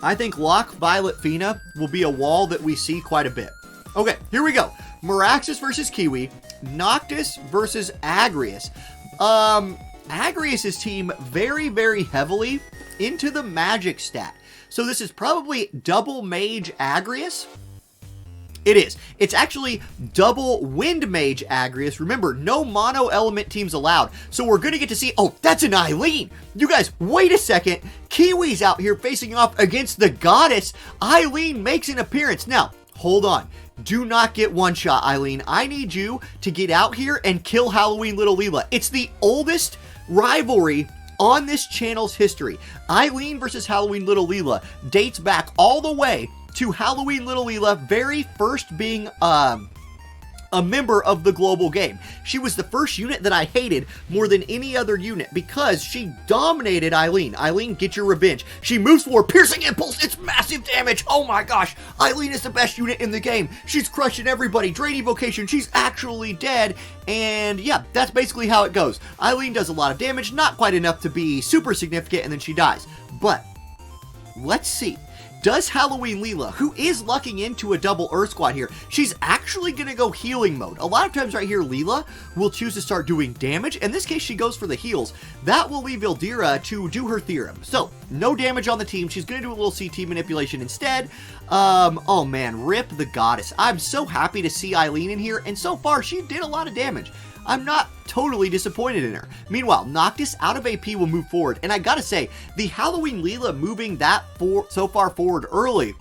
I think Locke, Violet, Fina will be a wall that we see quite a bit. Okay, here we go. Meraxes versus Kiwi. Noctis versus Agrius. Agrius' team very, very heavily into the magic stat. So this is probably double mage Agrius. It is. It's actually double wind mage Agrius. Remember, no mono element teams allowed. So we're going to get to see, oh, that's an Eileen. You guys, wait a second. Kiwi's out here facing off against the goddess. Eileen makes an appearance. Now, hold on. Do not get one shot, Eileen. I need you to get out here and kill Halloween Little Leela. It's the oldest rivalry on this channel's history. Eileen versus Halloween Little Leela dates back all the way to Halloween Little Leela very first being a member of the global game. She was the first unit that I hated more than any other unit because she dominated Eileen. Eileen, get your revenge. She moves forward, piercing impulse, it's massive damage. Oh my gosh, Eileen is the best unit in the game. She's crushing everybody. Drain evocation, she's actually dead. And yeah, that's basically how it goes. Eileen does a lot of damage, not quite enough to be super significant, and then she dies. But let's see. Does Halloween Leela, who is lucking into a double Earth Squad here, she's actually going to go healing mode. A lot of times right here, Leela will choose to start doing damage. In this case, she goes for the heals. That will leave Ildira to do her theorem. So, no damage on the team. She's going to do a little CT manipulation instead. Oh man, rip the goddess. I'm so happy to see Eileen in here, and so far, she did a lot of damage. I'm not totally disappointed in her. Meanwhile, Noctis out of AP will move forward, and I gotta say, the Halloween Leela moving that so far forward early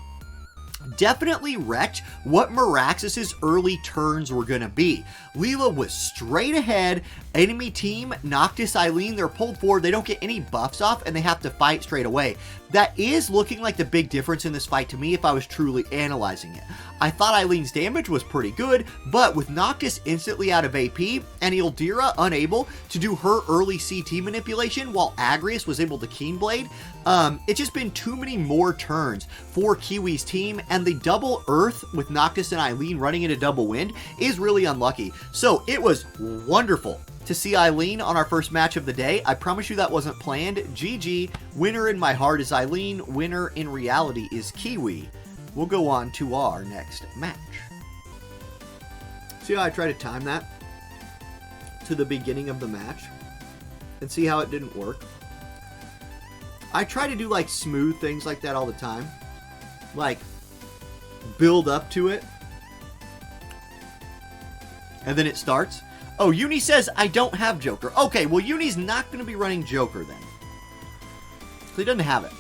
definitely wrecked what Meraxes' early turns were going to be. Leela was straight ahead. Enemy team, Noctis, Eileen, they're pulled forward. They don't get any buffs off, and they have to fight straight away. That is looking like the big difference in this fight to me if I was truly analyzing it. I thought Eileen's damage was pretty good, but with Noctis instantly out of AP and Ildira unable to do her early CT manipulation while Agrius was able to Keenblade, it's just been too many more turns for Kiwi's team, and the double Earth with Noctis and Eileen running into double Wind is really unlucky. So it was wonderful to see Eileen on our first match of the day. I promise you that wasn't planned. GG. Winner in my heart is Eileen. Winner in reality is Kiwi. We'll go on to our next match. See how I try to time that to the beginning of the match and see how it didn't work? I try to do like smooth things like that all the time. Like build up to it. And then it starts. Oh, Uni says I don't have Joker. Okay, well Uni's not going to be running Joker then. So he doesn't have it.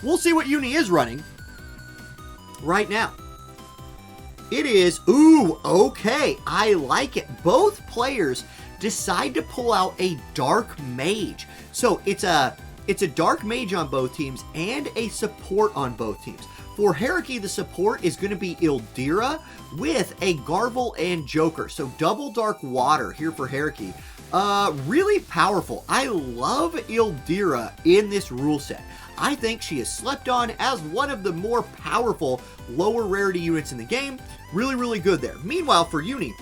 We'll see what Uni is running right now. It is, ooh, okay, I like it. Both players decide to pull out a Dark Mage. So it's a Dark Mage on both teams and a support on both teams. For Hierarchy, the support is going to be Ildira with a Garble and Joker. So double Dark Water here for Hierarchy. Really powerful. I love Ildira in this rule set. I think she is slept on as one of the more powerful lower rarity units in the game. Really, really good there. Meanwhile, for Uni,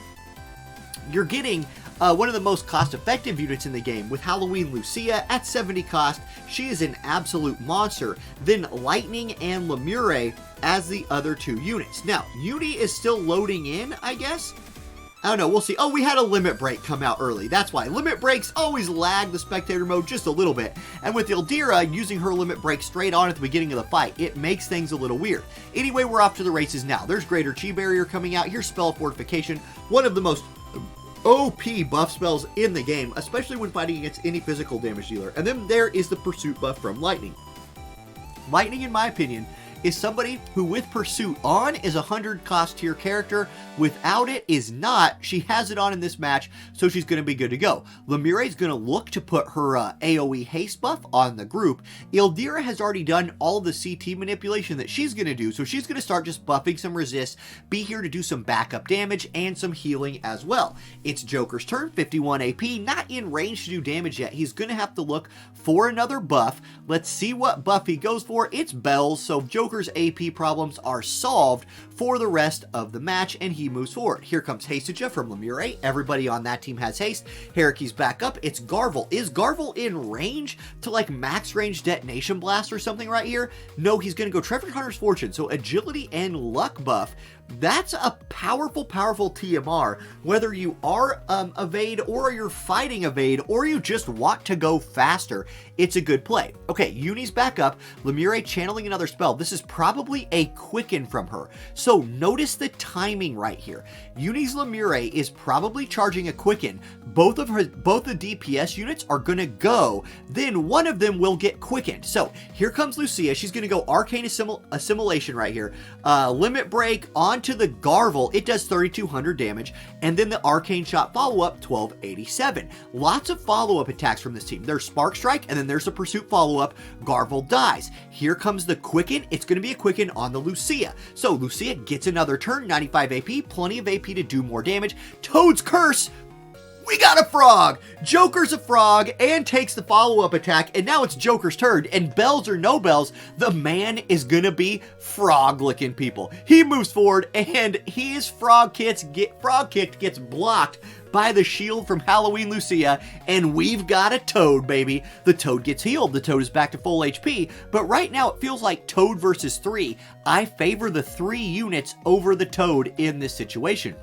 you're getting one of the most cost-effective units in the game with Halloween Lucia at 70 cost. She is an absolute monster. Then Lightning and Lemure as the other two units. Now, Uni is still loading in, I guess. I don't know, we'll see. Oh, we had a limit break come out early. That's why. Limit breaks always lag the spectator mode just a little bit. And with Ildira using her limit break straight on at the beginning of the fight, it makes things a little weird. Anyway, we're off to the races now. There's Greater Chi Barrier coming out. Here's Spell Fortification, one of the most OP buff spells in the game, especially when fighting against any physical damage dealer. And then there is the Pursuit buff from Lightning. Lightning, in my opinion, is somebody who with Pursuit on is a 100 cost tier character. Without it is not. She has it on in this match, so she's going to be good to go. Lemure is going to look to put her AoE haste buff on the group. Ildira has already done all the CT manipulation that she's going to do, so she's going to start just buffing some resist, be here to do some backup damage and some healing as well. It's Joker's turn, 51 AP, not in range to do damage yet. He's going to have to look for another buff. Let's see what buff he goes for. It's Bells, so Joker Joker's AP problems are solved for the rest of the match, and he moves forward. Here comes Hasteja from Lemure. Everybody on that team has haste. Haraki's back up. It's Garvel. Is Garvel in range to like max range detonation blast or something right here? No, he's going to go Trevor Hunter's Fortune. So agility and luck buff. That's a powerful, powerful TMR, whether you are evade or you're fighting evade or you just want to go faster. It's a good play. Okay, Uni's back up. Lemure channeling another spell. This is probably a quicken from her. So notice the timing right here. Uni's Lemure is probably charging a quicken. Both the DPS units are going to go. Then one of them will get quickened. So here comes Lucia. She's going to go Arcane Assimilation right here. Limit Break onto the Garvel. It does 3,200 damage. And then the Arcane Shot follow-up, 1287. Lots of follow-up attacks from this team. There's Spark Strike, and then there's a Pursuit follow-up. Garvel dies. Here comes the Quicken. It's going to be a Quicken on the Lucia. So Lucia gets another turn, 95 AP, plenty of AP to do more damage. Toad's Curse. We got a frog! Joker's a frog and takes the follow-up attack, and now it's Joker's turn, and bells or no bells, the man is gonna be frog-licking people. He moves forward, and his frog kicked gets blocked by the shield from Halloween Lucia, and we've got a Toad, baby. The Toad gets healed. The Toad is back to full HP, but right now it feels like Toad versus 3. I favor the 3 units over the Toad in this situation.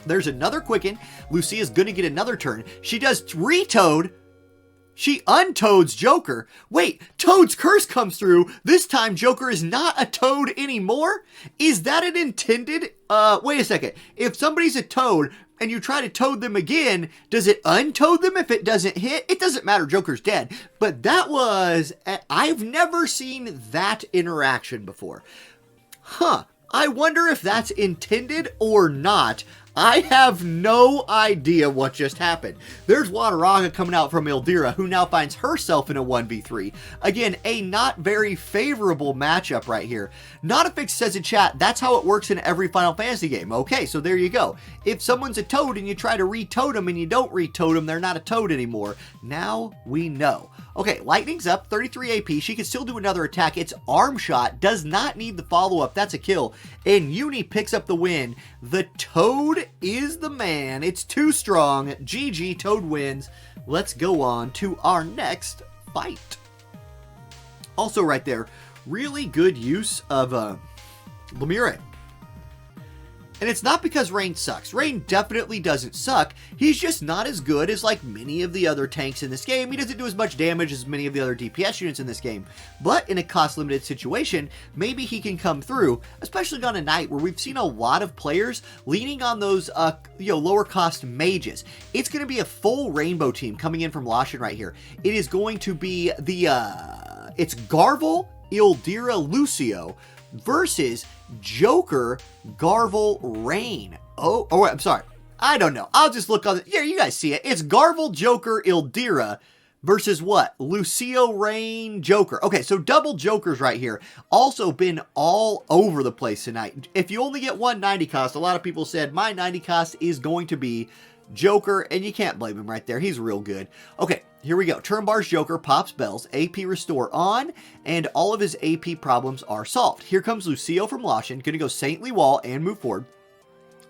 There's another Quicken. Lucia's gonna get another turn. She does Toad. She untoads Joker. Wait, Toad's Curse comes through. This time Joker is not a Toad anymore? Is that an intended? Wait a second. If somebody's a Toad and you try to Toad them again, does it untoad them if it doesn't hit? It doesn't matter, Joker's dead. But that was, I've never seen that interaction before. Huh. I wonder if that's intended or not. I have no idea what just happened. There's Wataraga coming out from Ildira, who now finds herself in a 1v3. Again, a not very favorable matchup right here. Notafix says in chat, that's how it works in every Final Fantasy game. Okay, so there you go. If someone's a Toad and you try to re-toad them and you don't re-toad them, they're not a Toad anymore. Now we know. Okay, Lightning's up, 33 AP. She can still do another attack. It's Arm Shot. Does not need the follow-up. That's a kill. And Uni picks up the win. The Toad is the man. It's too strong. GG, Toad wins. Let's go on to our next fight. Also right there, really good use of Lemure. And it's not because Rain sucks. Rain definitely doesn't suck. He's just not as good as like many of the other tanks in this game. He doesn't do as much damage as many of the other DPS units in this game. But in a cost limited situation, maybe he can come through, especially on a night where we've seen a lot of players leaning on those lower cost mages. It's going to be a full rainbow team coming in from Lashin right here. It is going to be the it's Garvel, Ildira, Lucio versus Joker, Garvel, Rain. Oh, I'm sorry. I don't know. I'll just look on the... Yeah, you guys see it. It's Garvel, Joker, Ildira versus what? Lucio, Rain, Joker. Okay, so double Jokers right here. Also been all over the place tonight. If you only get one 90 cost, a lot of people said my 90 cost is going to be Joker, and you can't blame him right there. He's real good. Okay, here we go. Turn bar's Joker pops bells, AP restore on, and all of his AP problems are solved. Here comes Lucio from Lashin, gonna go Saintly Wall and move forward.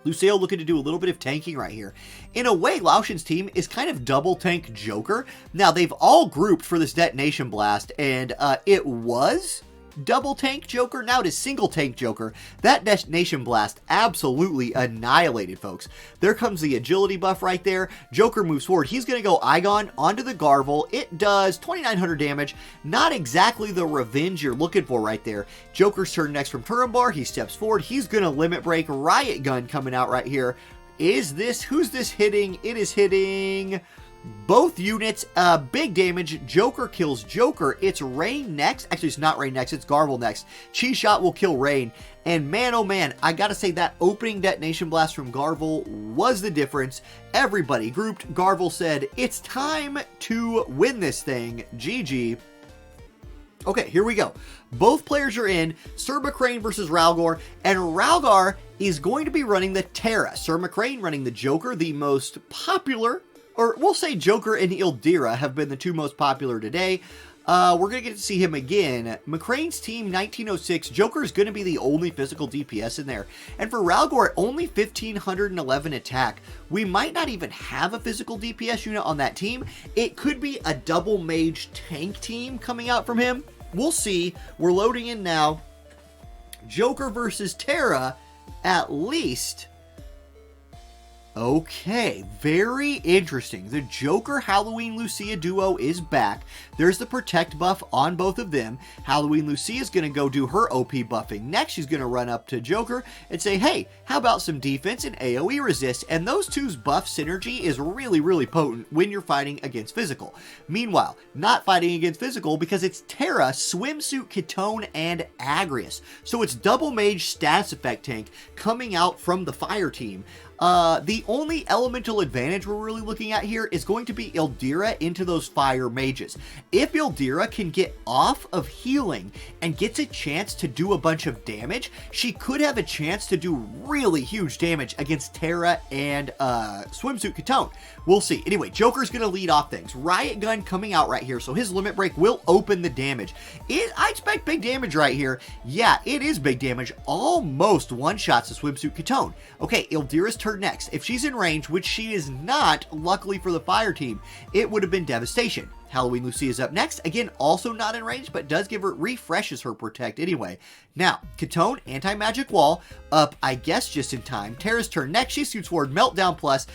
Lucio looking to do a little bit of tanking right here. In a way, Lashin's team is kind of double tank Joker. Now, they've all grouped for this detonation blast, and it was double tank Joker. Now it is single tank Joker. That detonation blast absolutely annihilated, folks. There comes the agility buff right there. Joker moves forward. He's going to go Igon onto the Garvel. It does 2,900 damage. Not exactly the revenge you're looking for right there. Joker's turn next from Turambar. He steps forward. He's going to limit break. Riot Gun coming out right here. Who's this hitting? It is hitting both units. Big damage. Joker kills Joker. It's Rain next. Actually, it's not Rain next. It's Garvel next. Chi Shot will kill Rain. And man, oh man, I gotta say that opening detonation blast from Garvel was the difference. Everybody grouped. Garvel said, it's time to win this thing. GG. Okay, here we go. Both players are in. Sir McCrane versus Ralgor. And Ralgar is going to be running the Terra. Sir McCrane running the Joker, the most popular, or we'll say Joker and Ildira have been the two most popular today. We're going to get to see him again. McCrane's team, 1906. Joker is going to be the only physical DPS in there. And for Ralgor, only 1,511 attack. We might not even have a physical DPS unit on that team. It could be a double mage tank team coming out from him. We'll see. We're loading in now. Joker versus Terra, at least. Okay, very interesting. The Joker Halloween Lucia duo is back. There's the protect buff on both of them. Halloween Lucia is going to go do her OP buffing. Next, she's going to run up to Joker and say, hey, how about some defense and AoE resist? And those two's buff synergy is really, really potent when you're fighting against physical. Meanwhile, not fighting against physical because it's Terra, Swimsuit, Ketone, and Agrius. So it's double mage status effect tank coming out from the fire team. The only elemental advantage we're really looking at here is going to be Ildira into those fire mages. If Ildira can get off of healing and gets a chance to do a bunch of damage, she could have a chance to do really huge damage against Terra and Swimsuit Ketone. We'll see. Anyway, Joker's going to lead off things. Riot Gun coming out right here, so his limit break will open the damage. I expect big damage right here. Yeah, it is big damage. Almost one-shots the Swimsuit Ketone. Okay, Ildira's turn next. If she's in range, which she is not, luckily for the fire team, it would have been devastation. Halloween Lucia is up next. Again, also not in range, but does give her, refreshes her protect anyway. Now, Ketone, anti-magic wall, up, I guess, just in time. Terra's turn next. She shoots forward, Meltdown plus,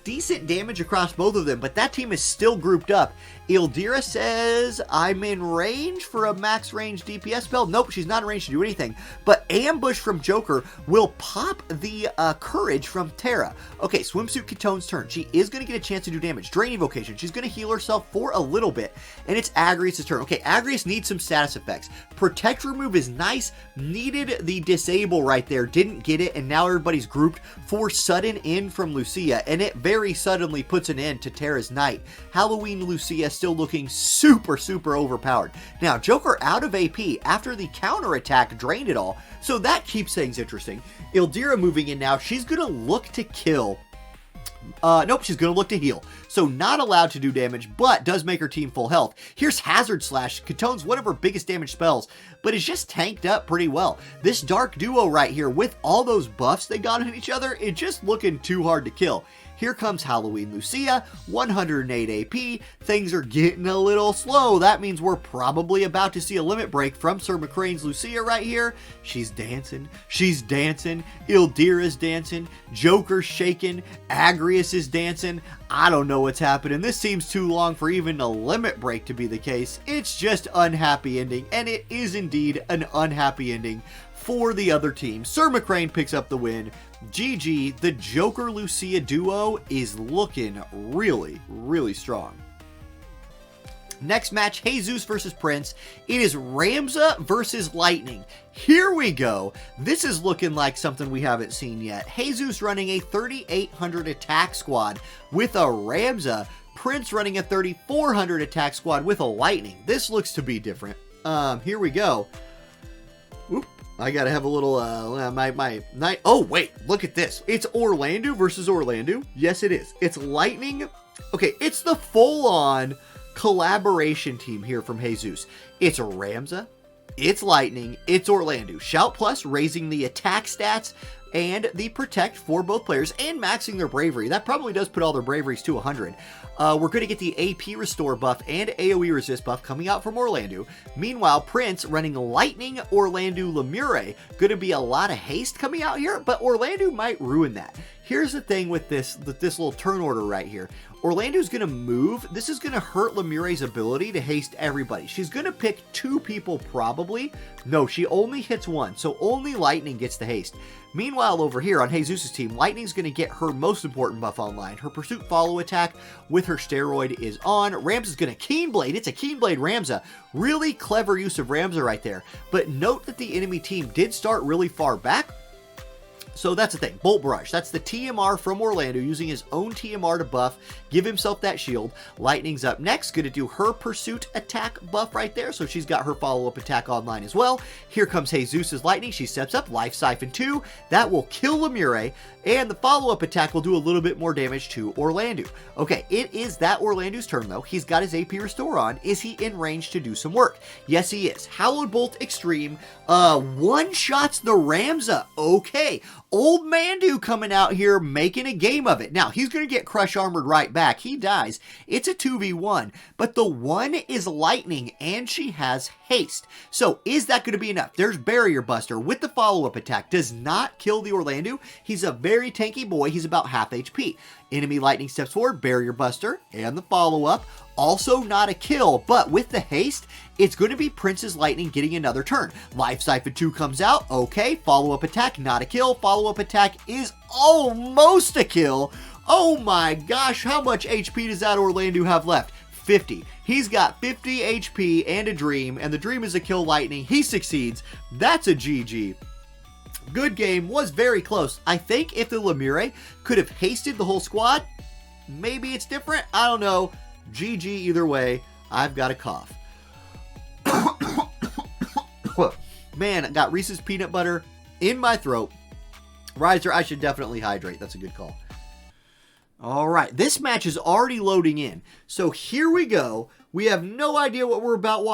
decent damage across both of them, but that team is still grouped up. Ildira says, I'm in range for a max range DPS spell. Nope, she's not in range to do anything, but Ambush from Joker will pop the Courage from Terra. Okay, Swimsuit Ketone's turn. She is going to get a chance to do damage. Drain Evocation. She's going to heal herself for a little bit, and it's Agrius' turn. Okay, Agrius needs some status effects. Protect remove is nice. Needed the disable right there. Didn't get it, and now everybody's grouped for sudden in from Lucia, and it very suddenly puts an end to Terra's night. Halloween Lucia still looking super, super overpowered. Now, Joker out of AP after the counterattack drained it all, so that keeps things interesting. Ildira moving in now. She's going to look to kill. Nope, she's going to look to heal. So not allowed to do damage, but does make her team full health. Here's Hazard Slash. Ketone's one of her biggest damage spells, but is just tanked up pretty well. This dark duo right here, with all those buffs they got on each other, it's just looking too hard to kill. Here comes Halloween Lucia, 108 AP. Things are getting a little slow. That means we're probably about to see a limit break from Sir McCrane's Lucia right here. She's dancing. She's dancing. Ildira's dancing. Joker's shaking. Agrius is dancing. I don't know what's happening. This seems too long for even a limit break to be the case. It's just unhappy ending, and it is indeed an unhappy ending for the other team. Sir McCrane picks up the win. GG, the Joker Lucia duo is looking really, really strong. Next match, Jesus versus Prince. It is Ramza versus Lightning. Here we go. This is looking like something we haven't seen yet. Jesus running a 3,800 attack squad with a Ramza. Prince running a 3,400 attack squad with a Lightning. This looks to be different. Here we go. Oop. I gotta have a little, oh wait, look at this. It's Orlando versus Orlando. Yes, it is. It's Lightning. Okay, it's the full-on collaboration team here from Jesus. It's Ramza, it's Lightning, it's Orlando. Shout Plus raising the attack stats and the protect for both players and maxing their bravery. That probably does put all their braveries to 100. We're going to get the AP restore buff and AoE resist buff coming out from Orlando. Meanwhile, Prince running Lightning, Orlando, Lemure. Going to be a lot of haste coming out here, but Orlando might ruin that. Here's the thing with this little turn order right here. Orlando's going to move. This is going to hurt Lemure's ability to haste everybody. She's going to pick two people probably. No, she only hits one, so only Lightning gets the haste. Meanwhile, over here on Jesus' team, Lightning's going to get her most important buff online. Her Pursuit Follow attack with her steroid is on. Ramza's going to Keenblade. It's a Keenblade Ramza. Really clever use of Ramza right there. But note that the enemy team did start really far back. So that's the thing. Bolt Brush. That's the TMR from Orlando, using his own TMR to buff, give himself that shield. Lightning's up next. Going to do her pursuit attack buff right there. So she's got her follow-up attack online as well. Here comes Jesus' Lightning. She steps up. Life Siphon 2. That will kill Lemure. And the follow-up attack will do a little bit more damage to Orlando. Okay, it is that Orlando's turn though. He's got his AP Restore on. Is he in range to do some work? Yes, he is. Hallowed Bolt Extreme. One-shots the Ramza. Okay. Old Mandu coming out here making a game of it. Now, he's going to get Crush Armored right back. He dies. It's a 2v1, but the one is Lightning, and she has Haste. So, is that going to be enough? There's Barrier Buster with the follow-up attack. Does not kill the Orlando. He's a very tanky boy. He's about half HP. Enemy Lightning steps forward, Barrier Buster, and the follow-up. Also not a kill, but with the haste, it's going to be Prince's Lightning getting another turn. Life Siphon 2 comes out. Okay, follow-up attack, not a kill. Follow-up attack is almost a kill. Oh my gosh, how much HP does that Orlando have left? 50. He's got 50 HP and a dream, and the dream is a kill Lightning. He succeeds. That's a GG. Good game, was very close. I think if the Lemure could have hasted the whole squad, maybe it's different. I don't know. GG either way. I've got a cough. Man, I got Reese's peanut butter in my throat. Riser, I should definitely hydrate. That's a good call. All right, this match is already loading in. So here we go. We have no idea what we're about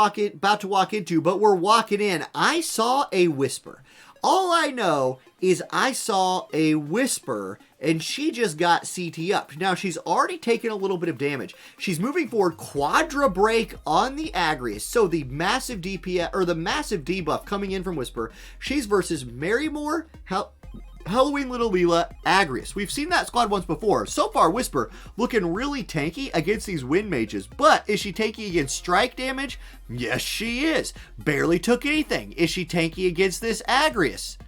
to walk into, but we're walking in. I saw a Whisper. All I know is I saw a Whisper, and she just got CT up. Now, she's already taken a little bit of damage. She's moving forward, Quadra Break on the Agrius. So the massive DPS, or the massive debuff coming in from Whisper. She's versus Marymore, Halloween Little Leela, Agrius. We've seen that squad once before. So far, Whisper looking really tanky against these Wind Mages. But is she tanky against strike damage? Yes, she is. Barely took anything. Is she tanky against this Agrius?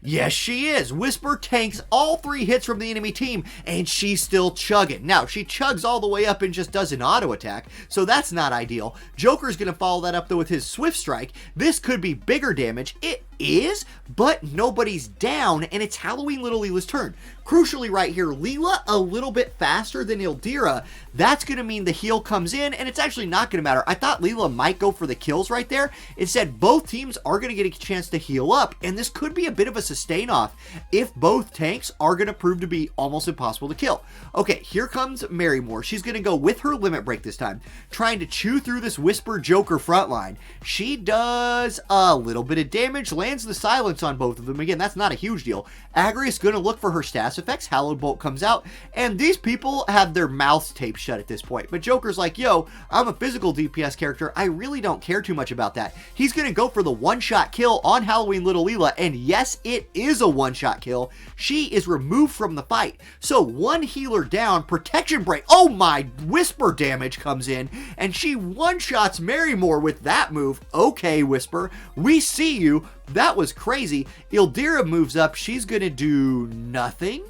Yes, she is. Whisper tanks all 3 hits from the enemy team, and she's still chugging. Now, she chugs all the way up and just does an auto attack, so that's not ideal. Joker's going to follow that up, though, with his Swift Strike. This could be bigger damage. It is, but nobody's down, and it's Halloween Little Leela's turn. Crucially right here, Leela a little bit faster than Ildira. That's going to mean the heal comes in, and it's actually not going to matter. I thought Leela might go for the kills right there. Instead, both teams are going to get a chance to heal up, and this could be a bit of a sustain off if both tanks are going to prove to be almost impossible to kill. Okay, here comes Marymore. She's going to go with her Limit Break this time, trying to chew through this Whisper Joker frontline. She does a little bit of damage, lands the silence on both of them. Again, that's not a huge deal. Agrius going to look for her status effects. Hallowed Bolt comes out, and these people have their mouths taped shut at this point. But Joker's like, yo, I'm a physical DPS character. I really don't care too much about that. He's going to go for the one-shot kill on Halloween Little Leela, and yes, it is a one-shot kill. She is removed from the fight. So one healer down, protection break. Oh my, Whisper damage comes in, and she one-shots Marymore with that move. Okay, Whisper, we see you. That was crazy. Ildira moves up. She's going to do nothing.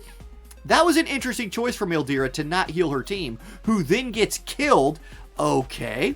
That was an interesting choice from Ildira to not heal her team, who then gets killed. Okay.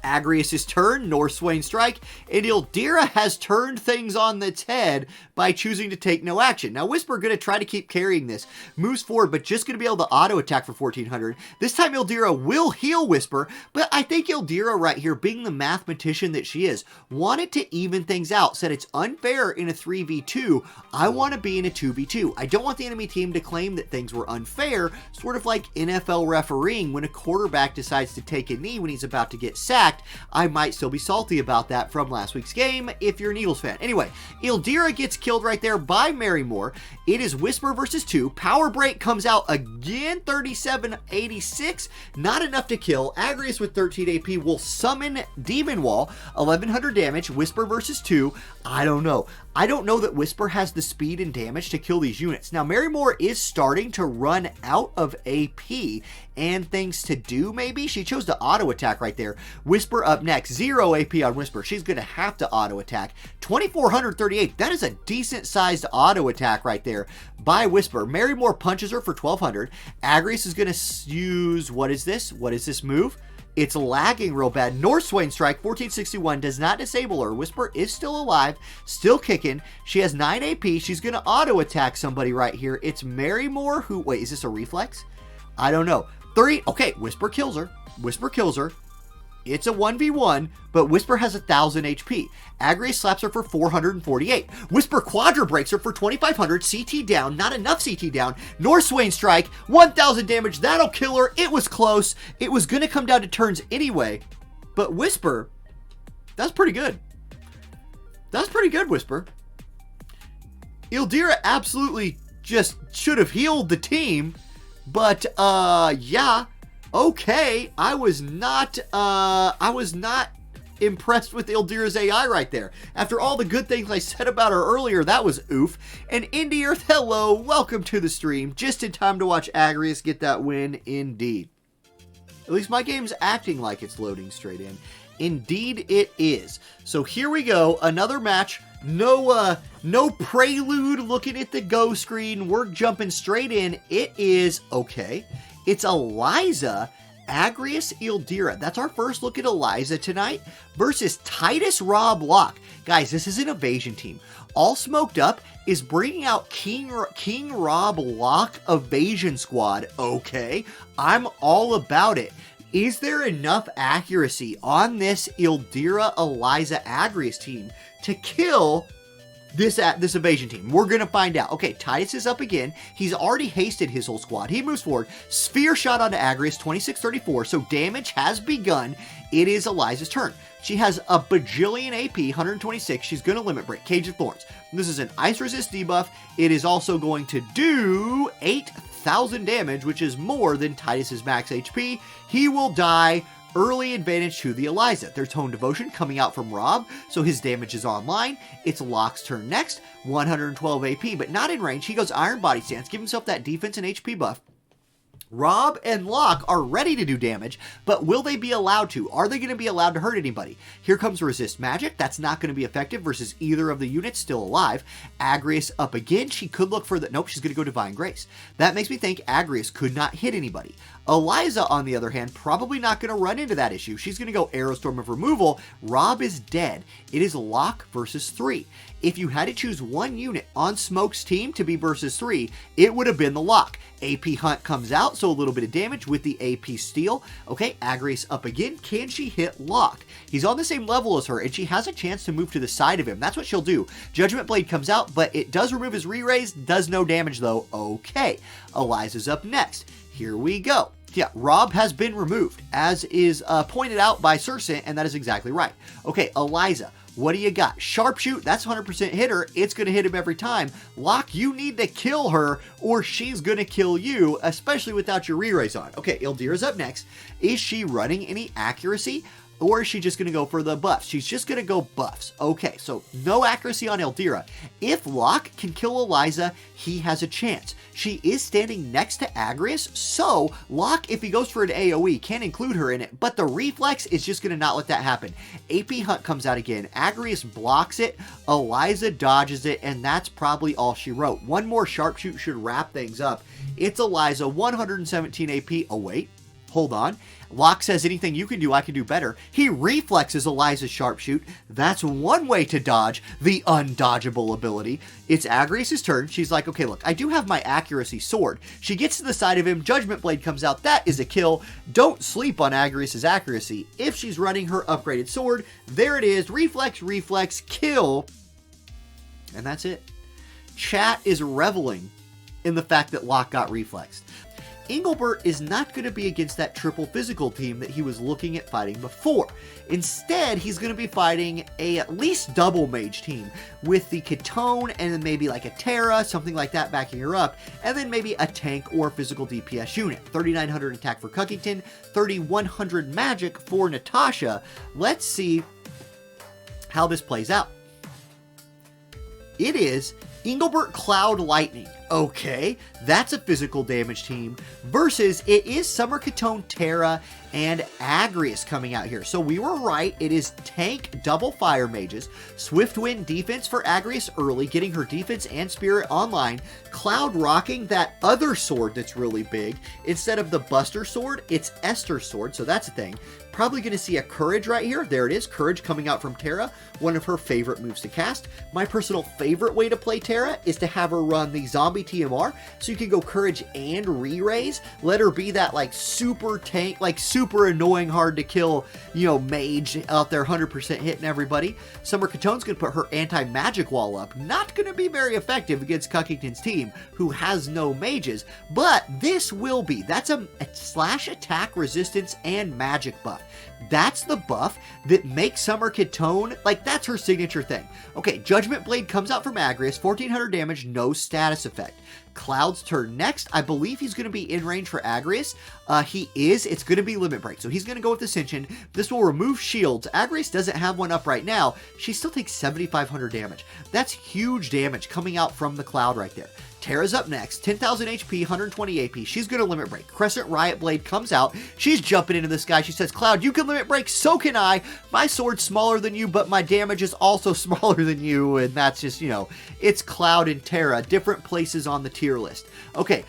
Agrius' turn, North Swain Strike, and Ildira has turned things on its head by choosing to take no action. Now, Whisper going to try to keep carrying this. Moves forward, but just going to be able to auto-attack for 1400. This time, Ildira will heal Whisper, but I think Ildira right here, being the mathematician that she is, wanted to even things out. Said it's unfair in a 3v2. I want to be in a 2v2. I don't want the enemy team to claim that things were unfair, sort of like NFL refereeing when a quarterback decides to take a knee when he's about to get sacked. I might still be salty about that from last week's game if you're an Eagles fan. Anyway, Ildira gets killed right there by Marymore. It is Whisper versus 2. Power Break comes out again, 3786. Not enough to kill. Agrius with 13 AP will summon Demon Wall, 1100 damage. Whisper versus 2. I don't know. I don't know that Whisper has the speed and damage to kill these units. Now, Marymore is starting to run out of AP and things to do, maybe. She chose to auto-attack right there. Whisper up next. 0 AP on Whisper. She's going to have to auto-attack. 2438. That is a decent-sized auto-attack right there by Whisper. Marymore punches her for 1200. Agrius is going to use, what is this? What is this move? It's lagging real bad. Northswain Strike, 1461, does not disable her. Whisper is still alive, still kicking. She has 9 AP. She's going to auto-attack somebody right here. It's Marymore who... Wait, is this a reflex? I don't know. 3... Okay, Whisper kills her. Whisper kills her. It's a 1v1, but Whisper has 1,000 HP. Agrius slaps her for 448. Whisper Quadra breaks her for 2,500. CT down. Not enough CT down. Northswain Strike. 1,000 damage. That'll kill her. It was close. It was going to come down to turns anyway. But Whisper, that's pretty good. That's pretty good, Whisper. Ildira absolutely just should have healed the team. But, yeah. Okay, I was not impressed with Ildira's AI right there. After all the good things I said about her earlier, that was oof. And Indie Earth, hello, welcome to the stream. Just in time to watch Agrius get that win, indeed. At least my game's acting like it's loading straight in. Indeed it is. So here we go, another match. No prelude looking at the go screen. We're jumping straight in. It is, okay, it's Eliza, Agrius, Ildira. That's our first look at Eliza tonight versus Titus, Rob, Locke. Guys, this is an evasion team. All Smoked Up is bringing out King Rob Locke evasion squad. Okay, I'm all about it. Is there enough accuracy on this Ildira, Eliza, Agrius team to kill this evasion team? We're going to find out. Okay, Titus is up again. He's already hasted his whole squad. He moves forward. Sphere shot onto Agrius, 2634. So damage has begun. It is Eliza's turn. She has a bajillion AP, 126. She's going to limit break. Cage of Thorns. This is an ice resist debuff. It is also going to do 8,000 damage, which is more than Titus's max HP. He will die. Early advantage to the Eliza. There's Tone Devotion coming out from Rob, so his damage is online. It's Locke's turn next, 112 AP, but not in range. He goes Iron Body Stance, give himself that defense and HP buff. Rob and Locke are ready to do damage, but will they be allowed to? Are they going to be allowed to hurt anybody? Here comes Resist Magic. That's not going to be effective versus either of the units still alive. Agrius up again. She could look for the... Nope, she's going to go Divine Grace. That makes me think Agrius could not hit anybody. Eliza, on the other hand, probably not going to run into that issue. She's going to go Aerostorm of Removal. Rob is dead. It is Locke versus 3. If you had to choose one unit on Smoke's team to be versus 3, it would have been the Locke. AP Hunt comes out, so a little bit of damage with the AP Steel. Okay, Agrius up again. Can she hit Locke? He's on the same level as her, and she has a chance to move to the side of him. That's what she'll do. Judgment Blade comes out, but it does remove his re-raise. Does no damage, though. Okay, Eliza's up next. Here we go. Yeah, Rob has been removed, as is pointed out by Cersei, and that is exactly right. Okay, Eliza, what do you got? Sharpshoot, that's 100% hitter. It's going to hit him every time. Locke, you need to kill her, or she's going to kill you, especially without your re-raise on. Okay, Ildira's up next. Is she running any accuracy? Or is she just going to go for the buffs? She's just going to go buffs. Okay, so no accuracy on Ildira. If Locke can kill Eliza, he has a chance. She is standing next to Agrius, so Locke, if he goes for an AoE, can include her in it, but the reflex is just going to not let that happen. AP Hunt comes out again. Agrius blocks it. Eliza dodges it, and that's probably all she wrote. One more Sharpshoot should wrap things up. It's Eliza, 117 AP. Oh, wait. Hold on. Locke says anything you can do, I can do better. He reflexes Eliza's Sharpshoot. That's one way to dodge the undodgeable ability. It's Agrius' turn. She's like, okay, look, I do have my accuracy sword. She gets to the side of him. Judgment Blade comes out. That is a kill. Don't sleep on Agrius' accuracy. If she's running her upgraded sword, there it is. Reflex, reflex, kill. And that's it. Chat is reveling in the fact that Locke got reflexed. Engelbert is not going to be against that triple physical team that he was looking at fighting before. Instead, he's going to be fighting a at least double mage team with the Ketone and then maybe like a Terra, something like that backing her up, and then maybe a tank or physical DPS unit. 3,900 attack for Cuckington, 3,100 magic for Natasha. Let's see how this plays out. It is Engelbert Cloud Lightning. Okay, that's a physical damage team versus it is Summer Katone, Terra, and Agrias coming out here. So we were right. It is tank double fire mages. Swift Wind defense for Agrias early, getting her defense and spirit online. Cloud rocking that other sword that's really big. Instead of the Buster sword, it's Esther's sword. So that's a thing. Probably going to see a Courage right here. There it is. Courage coming out from Terra. One of her favorite moves to cast. My personal favorite way to play Terra is to have her run the Zombie TMR. So you can go Courage and Re-Raise. Let her be that like super tank, like super annoying, hard to kill, you know, mage out there 100% hitting everybody. Summer Katone's going to put her anti-magic wall up. Not going to be very effective against Cuckington's team, who has no mages. But this will be. That's a slash attack resistance and magic buff. That's the buff that makes Summer Katone, like, that's her signature thing. Okay, Judgment Blade comes out from Agrias, 1400 damage, no status effect. Cloud's turn next. I believe he's going to be in range for Agrias. He is. It's going to be Limit Break. So he's going to go with Ascension. This will remove shields. Agrias doesn't have one up right now. She still takes 7,500 damage. That's huge damage coming out from the Cloud right there. Terra's up next, 10,000 HP, 120 AP. She's going to Limit Break. Crescent Riot Blade comes out. She's jumping into this guy. She says, Cloud, you can Limit Break, so can I. My sword's smaller than you, but my damage is also smaller than you. And that's just, you know, it's Cloud and Terra, different places on the tier list. Okay,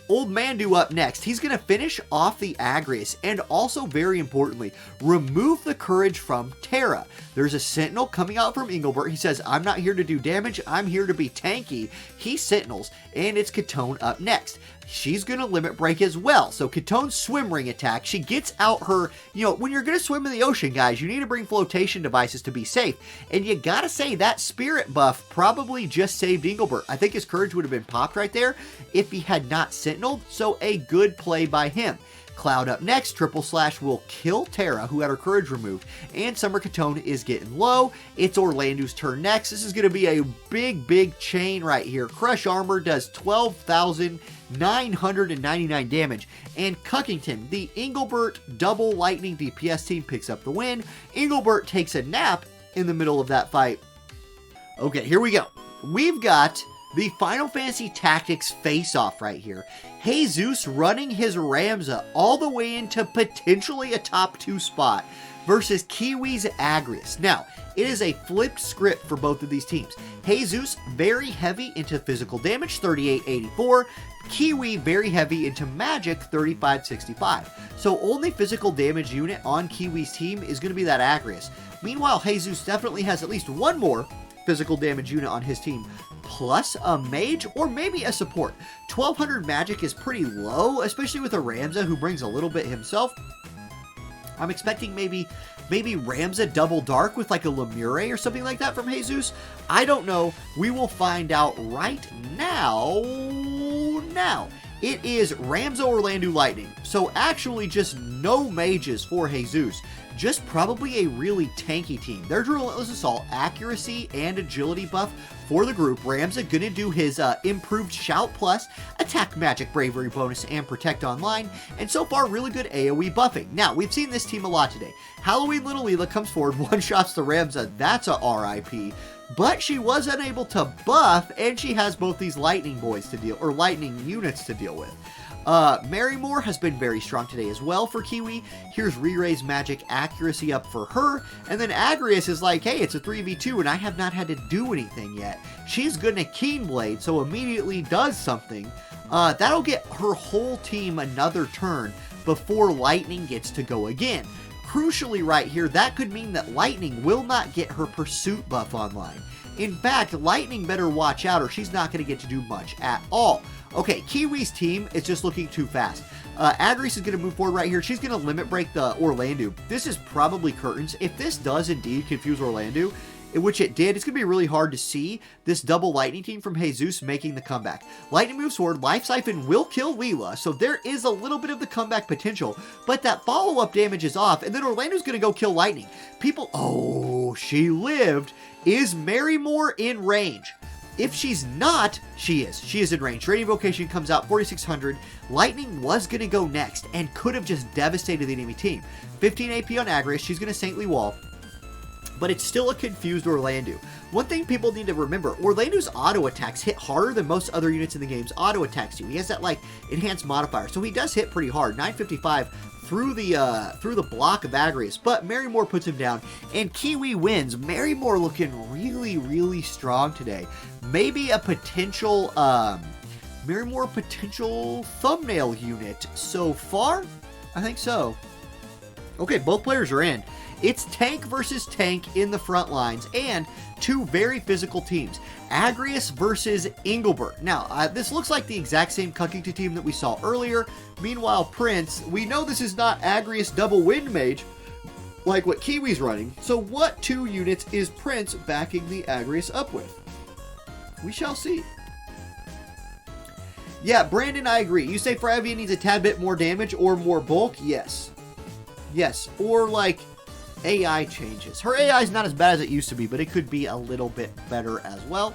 Old Mandu up next. He's going to finish off the Agrias and also, very importantly, remove the Courage from Terra. There's a Sentinel coming out from Engelbert. He says, I'm not here to do damage. I'm here to be tanky. He Sentinels, and it's Katone up next. She's going to Limit Break as well. So Katone's Swim Ring attack, she gets out her, you know, when you're going to swim in the ocean, guys, you need to bring flotation devices to be safe. And you got to say that spirit buff probably just saved Engelbert. I think his Courage would have been popped right there if he had not Sentineled. So a good play by him. Cloud up next. Triple Slash will kill Terra, who had her Courage removed, and Summer Katone is getting low. It's Orlando's turn next. This is going to be a big chain right here. Crush Armor does 12,999 damage, and Cuckington, the Engelbert double lightning DPS team, picks up the win. Engelbert takes a nap in the middle of that fight. Okay, here we go. We've got the Final Fantasy Tactics face-off right here. Jesus running his Ramza all the way into potentially a top 2 spot versus Kiwi's Agrias. Now, it is a flipped script for both of these teams. Jesus, very heavy into physical damage, 3884. Kiwi, very heavy into magic, 3565. So only physical damage unit on Kiwi's team is going to be that Agrias. Meanwhile, Jesus definitely has at least one more physical damage unit on his team, plus a mage or maybe a support. 1200 magic is pretty low, especially with a Ramza who brings a little bit himself. I'm expecting maybe Ramza double dark with like a Lemure or something like that from Jesus. I don't know. We will find out right now. It is Ramza Orlando Lightning. So actually just no mages for Jesus. Just probably a really tanky team. There's Relentless Assault, accuracy, and agility buff for the group. Ramza gonna do his improved Shout Plus, attack magic, bravery bonus, and protect online. And so far, really good AoE buffing. Now, we've seen this team a lot today. Halloween Little Leela comes forward, one-shots the Ramza. That's a RIP. But she was unable to buff, and she has both these lightning boys to deal, or lightning units to deal with. Marymore has been very strong today as well for Kiwi. Here's Re-Raise magic accuracy up for her. And then Agrias is like, hey, it's a 3v2 and I have not had to do anything yet. She's gonna Keen Blade, so immediately does something. That'll get her whole team another turn before Lightning gets to go again. Crucially right here, that could mean that Lightning will not get her Pursuit buff online. In fact, Lightning better watch out or she's not going to get to do much at all. Okay, Kiwi's team is just looking too fast. Agrias is going to move forward right here. She's going to Limit Break the Orlando. This is probably Curtains. If this does indeed confuse Orlando, which it did, it's going to be really hard to see this double Lightning team from Jesus making the comeback. Lightning moves forward. Life Siphon will kill Leela, so there is a little bit of the comeback potential, but that follow-up damage is off, and then Orlando's going to go kill Lightning. People, oh, she lived. Is Marymore in range? If she's not, she is. She is in range. Radiant Vocation comes out, 4,600. Lightning was going to go next and could have just devastated the enemy team. 15 AP on Agrias. She's going to Saintly Wall. but it's still a confused Orlando. One thing people need to remember, Orlando's auto attacks hit harder than most other units in the game's auto attacks do. He has that like enhanced modifier, so he does hit pretty hard, 955 through the block of Agrius, but Marymore puts him down, and Kiwi wins. Marymore looking really, really strong today. Maybe a potential, Marymore potential thumbnail unit so far? I think so. Okay, both players are in. It's tank versus tank in the front lines, and two very physical teams. Agrius versus Engelbert. Now, this looks like the exact same Cuckington team that we saw earlier. Meanwhile, Prince, we know this is not Agrius double wind mage like what Kiwi's running. So what two units is Prince backing the Agrius up with? We shall see. Yeah, Brandon, I agree. You say Fravia needs a tad bit more damage or more bulk? Yes. Yes, or like AI changes. Her AI is not as bad as it used to be, but it could be a little bit better as well.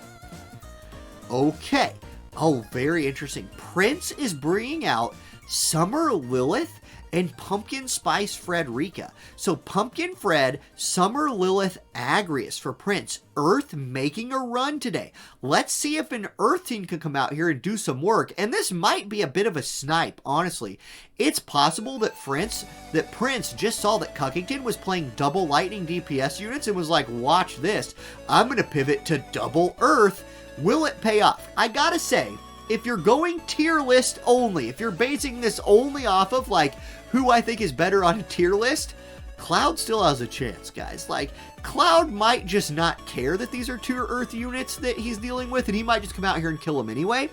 Okay. Oh, very interesting. Prince is bringing out Summer Lilith and Pumpkin Spice Frederica. So Pumpkin Fred, Summer Lilith, Agrius for Prince. Earth making a run today. Let's see if an Earth team can come out here and do some work. And this might be a bit of a snipe, honestly. It's possible that Prince just saw that Cuckington was playing double lightning DPS units and was like, watch this. I'm going to pivot to double Earth. Will it pay off? I gotta say, if you're going tier list only, if you're basing this only off of like who I think is better on a tier list, Cloud still has a chance, guys. Like, Cloud might just not care that these are tier Earth units that he's dealing with, and he might just come out here and kill them anyway.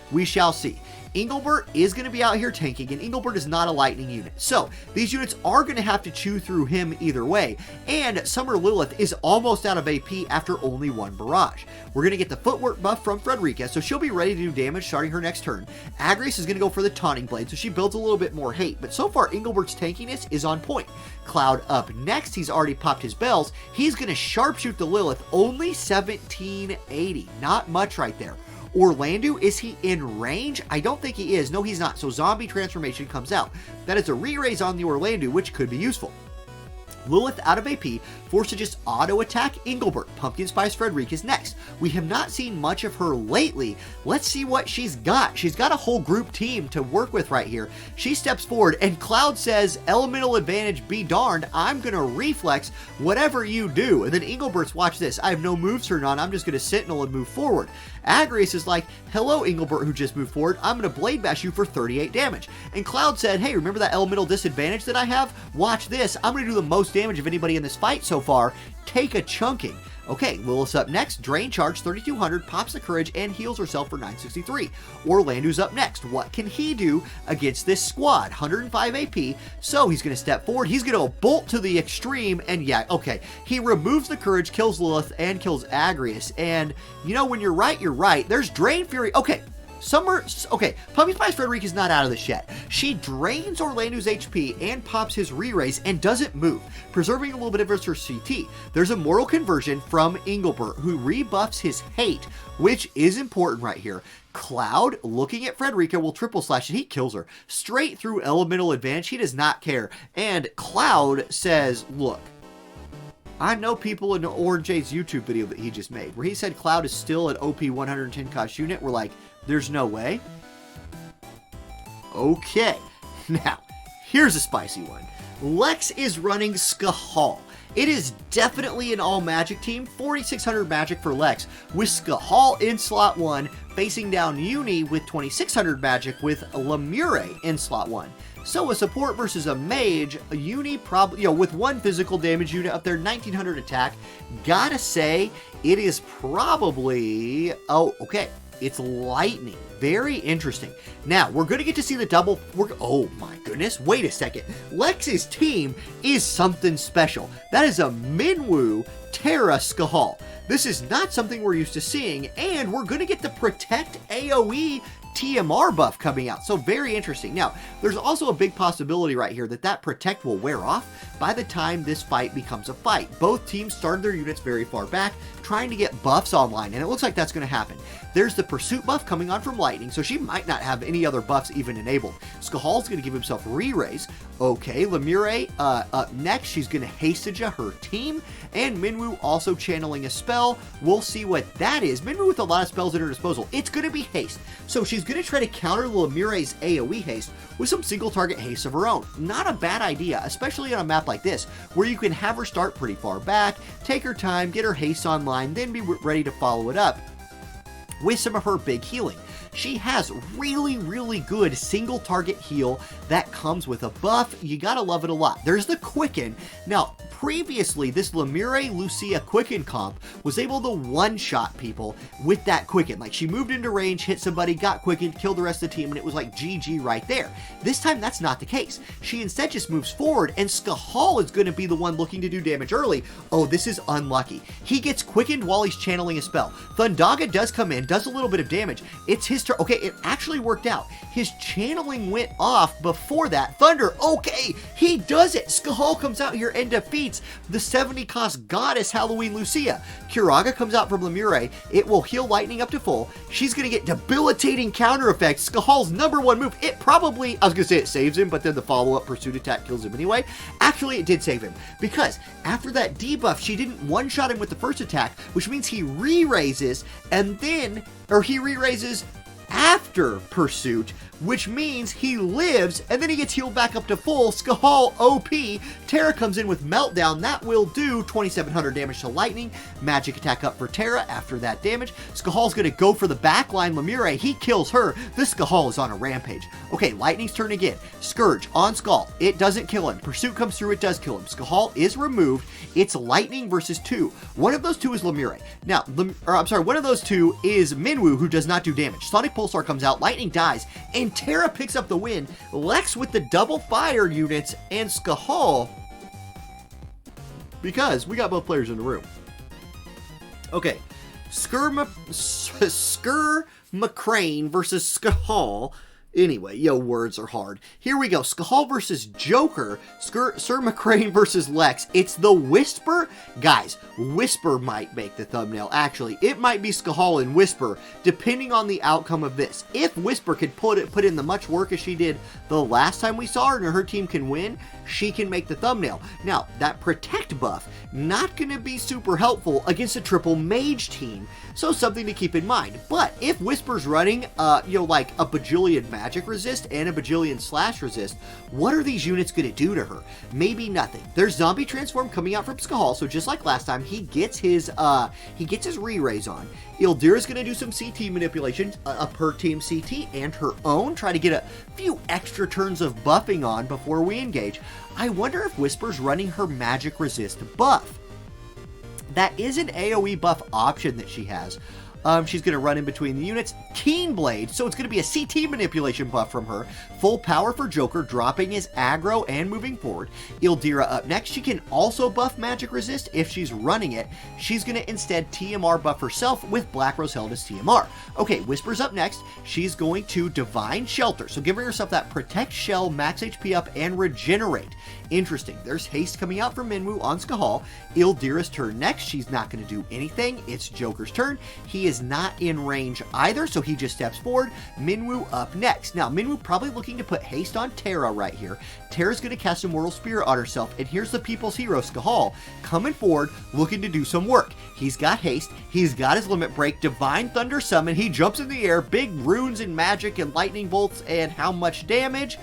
We shall see. Engelbert is going to be out here tanking, and Engelbert is not a lightning unit. So, these units are going to have to chew through him either way. And Summer Lilith is almost out of AP after only one barrage. We're going to get the footwork buff from Frederica, so she'll be ready to do damage starting her next turn. Agrius is going to go for the taunting blade, so she builds a little bit more hate. But so far, Engelbert's tankiness is on point. Cloud up next. He's already popped his bells. He's going to sharpshoot the Lilith. Only 1780. Not much right there. Orlando, is he in range? I don't think he is. No, he's not. So zombie transformation comes out. That is a re-raise on the Orlando, which could be useful. Lilith out of AP, forced to just auto-attack Engelbert. Pumpkin Spice Frederica is next. We have not seen much of her lately. Let's see what she's got. She's got a whole group team to work with right here. She steps forward, and Cloud says, elemental advantage be darned, I'm going to reflex whatever you do. And then Engelbert's, watch this, I have no moves turned on, I'm just going to sentinel and move forward. Agrius is like, hello Engelbert who just moved forward, I'm going to blade bash you for 38 damage. And Cloud said, hey, remember that elemental disadvantage that I have? Watch this, I'm going to do the most damage of anybody in this fight so far. Take a chunking. Okay, Lilith's up next. Drain charge 3200, pops the courage, and heals herself for 963. Orlando's up next. What can he do against this squad? 105 AP, so he's going to step forward. He's going to bolt to the extreme, and yeah, okay. He removes the courage, kills Lilith, and kills Agrius. And, you know, when you're right, you're right. There's Drain Fury. Okay. Okay, Pumpkin Spice Frederica is not out of this yet. She drains Orlando's HP and pops his re-raise and doesn't move, preserving a little bit of her CT. There's a mortal conversion from Engelbert, who rebuffs his hate, which is important right here. Cloud, looking at Frederica, will triple slash and he kills her. Straight through elemental advantage, he does not care. And Cloud says, look, I know people in Orange J's YouTube video that he just made, where he said Cloud is still an OP 110 cost unit. We're like, there's no way. Okay, now, here's a spicy one. Lex is running Skahal. It is definitely an all-magic team, 4,600 magic for Lex, with Skahal in slot 1, facing down Uni with 2,600 magic with Lemure in slot 1. So a support versus a mage, a Uni probably, with one physical damage unit up there, 1,900 attack. Gotta say, it is probably, oh, okay. It's lightning. Very interesting. Now, we're going to get to see the double... oh my goodness. Wait a second. Lex's team is something special. That is a Minwu Terra Skahal. This is not something we're used to seeing, and we're going to get the Protect AoE TMR buff coming out. So very interesting. Now, there's also a big possibility right here that Protect will wear off by the time this fight becomes a fight. Both teams started their units very far back, trying to get buffs online, and it looks like that's going to happen. There's the Pursuit buff coming on from Lightning, so she might not have any other buffs even enabled. Skahal's going to give himself re-raise. Okay, Lemure up next. She's going to Hasteja her team. And Minwu also channeling a spell. We'll see what that is. Minwu with a lot of spells at her disposal. It's going to be haste. So she's going to try to counter Lemure's AoE haste with some single target haste of her own. Not a bad idea, especially on a map like this, where you can have her start pretty far back, take her time, get her haste online, then be ready to follow it up with some of her big healing. She has really, really good single target heal that comes with a buff. You gotta love it a lot. There's the Quicken. Now, previously, this Lemure Lucia Quicken comp was able to one-shot people with that Quicken. Like, she moved into range, hit somebody, got Quickened, killed the rest of the team, and it was like GG right there. This time, that's not the case. She instead just moves forward, and Skahal is going to be the one looking to do damage early. Oh, this is unlucky. He gets Quickened while he's channeling a spell. Thundaga does come in, does a little bit of damage. It's his turn. Okay, it actually worked out. His channeling went off before that. Thunder, okay, he does it. Skahal comes out here and defeats the 70 cost goddess Halloween Lucia. Curaga comes out from Lemure. It will heal lightning up to full. She's going to get debilitating counter effects. Skahal's #1 move. It probably, I was going to say it saves him, but then the follow-up pursuit attack kills him anyway. Actually, it did save him because after that debuff, she didn't one-shot him with the first attack, which means he re-raises and then, or he re-raises after pursuit, which means he lives and then he gets healed back up to full. Skahal OP. Terra comes in with Meltdown. That will do 2,700 damage to lightning. Magic attack up for Terra after that damage. Skahal's going to go for the backline Lemure. He kills her. This Skahal is on a rampage. Okay, lightning's turn again. Scourge on Skahal. It doesn't kill him. Pursuit comes through. It does kill him. Skahal is removed. It's lightning versus 2. One of those two is Lemure. Now, one of those two is Minwu, who does not do damage. Sonic Pulsar comes out. Lightning dies. And Terra picks up the win. Lex with the double fire units and Skahal, because we got both players in the room. Okay, Skirmacrane versus Skahal. Anyway, words are hard. Here we go. Skahal versus Joker. Sir McCrane versus Lex. It's the Whisper. Guys, Whisper might make the thumbnail. Actually, it might be Skahal and Whisper, depending on the outcome of this. If Whisper could put in the much work as she did the last time we saw her and her team can win, she can make the thumbnail. Now, that Protect buff, not going to be super helpful against a triple mage team, so something to keep in mind. But if Whisper's running, like a bajillion magic resist and a bajillion slash resist, what are these units going to do to her? Maybe nothing. There's Zombie Transform coming out from Skahal, so just like last time, he gets his re-raise on. Ildira's going to do some CT manipulation, up her team CT and her own, try to get a few extra turns of buffing on before we engage. I wonder if Whisper's running her magic resist buff. That is an AoE buff option that she has. She's going to run in between the units. Keen Blade, so it's going to be a CT manipulation buff from her. Full power for Joker, dropping his aggro and moving forward. Ildira up next. She can also buff magic resist if she's running it. She's going to instead TMR buff herself with Black Rose Held as TMR. Okay, Whisper's up next. She's going to Divine Shelter, so giving herself that Protect Shell, max HP up, and Regenerate. Interesting. There's haste coming out from Minwu on Skahal. Ildira's turn next. She's not going to do anything. It's Joker's turn. He is not in range either, so he just steps forward. Minwu up next. Now, Minwu probably looking to put haste on Terra right here. Terra's going to cast Immortal Spirit on herself, and here's the people's hero, Skahal, coming forward, looking to do some work. He's got haste. He's got his limit break. Divine Thunder Summon. He jumps in the air. Big runes and magic and lightning bolts, and how much damage?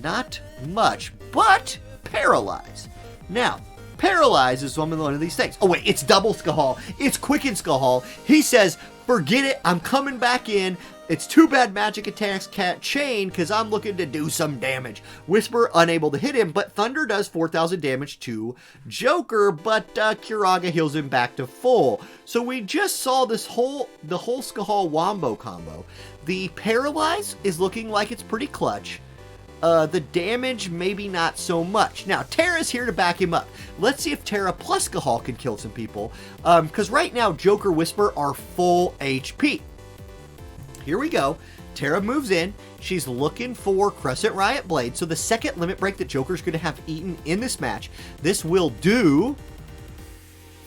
Not much, but Paralyze. Now, Paralyze is one of these things. Oh wait, it's double Skahal. It's Quicken Skahal. He says, forget it, I'm coming back in. It's too bad magic attacks can't chain because I'm looking to do some damage. Whisper unable to hit him, but Thunder does 4,000 damage to Joker, but Curaga heals him back to full. So we just saw the whole Skahal Wombo combo. The Paralyze is looking like it's pretty clutch. The damage, maybe not so much. Now, Terra's here to back him up. Let's see if Terra plus Skahal can kill some people. Because right now, Joker, Whisper are full HP. Here we go. Terra moves in. She's looking for Crescent Riot Blade. So the second limit break that Joker's going to have eaten in this match. This will do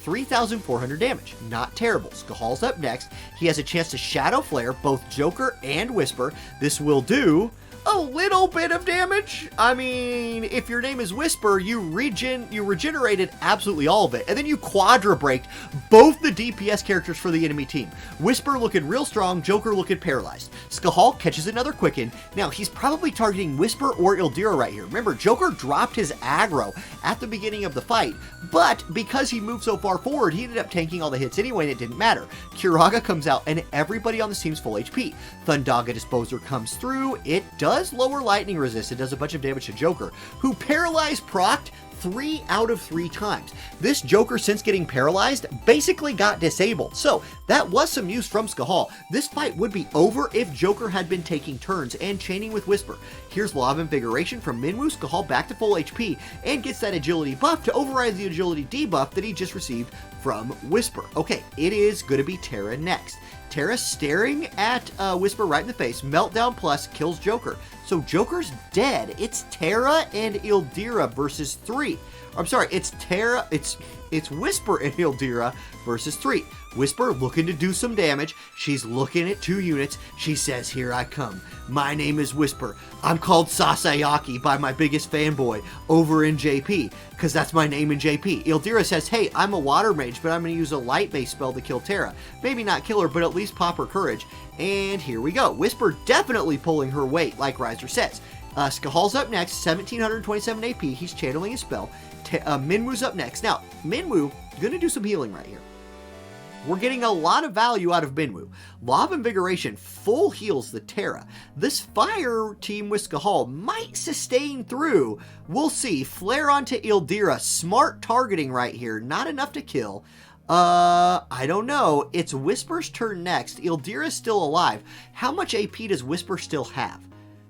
3,400 damage. Not terrible. Skahal's up next. He has a chance to Shadow Flare both Joker and Whisper. This will do a little bit of damage. I mean, if your name is Whisper, you regenerated absolutely all of it, and then you quadra braked both the DPS characters for the enemy team. Whisper looking real strong, Joker looking paralyzed. Skahal catches another quicken. Now, he's probably targeting Whisper or Ildira right here. Remember, Joker dropped his aggro at the beginning of the fight, but because he moved so far forward, he ended up tanking all the hits anyway, and it didn't matter. Kiraga comes out, and everybody on this team's full HP. Thundaga Disposer comes through. It does lower lightning resist. It does a bunch of damage to Joker, who paralyzed procced 3 out of 3 times. This Joker, since getting paralyzed, basically got disabled. So that was some use from Skahal. This fight would be over if Joker had been taking turns and chaining with Whisper. Here's Law of Invigoration from Minwoo. Skahal back to full HP and gets that agility buff to override the agility debuff that he just received from Whisper. Okay, it is going to be Terra next. Terra staring at Whisper right in the face. Meltdown plus kills Joker. So Joker's dead. It's Terra and Ildira versus 3. I'm sorry, it's Terra, it's Whisper and Ildira versus 3. Whisper looking to do some damage. She's looking at 2 units. She says, "Here I come. My name is Whisper. I'm called Sasayaki by my biggest fanboy over in JP, because that's my name in JP." Ildira says, "Hey, I'm a water mage, but I'm going to use a light-based spell to kill Terra. Maybe not kill her, but at least pop her courage." And here we go. Whisper definitely pulling her weight, like Riser says. Skahal's up next, 1727 AP. He's channeling his spell. Minwoo's up next. Now, Minwoo going to do some healing right here. We're getting a lot of value out of Minwoo. Law of Invigoration full heals the Terra. This fire team with Skahal might sustain through. We'll see. Flare onto Ildira. Smart targeting right here. Not enough to kill. I don't know. It's Whisper's turn next. Ildira's still alive. How much AP does Whisper still have?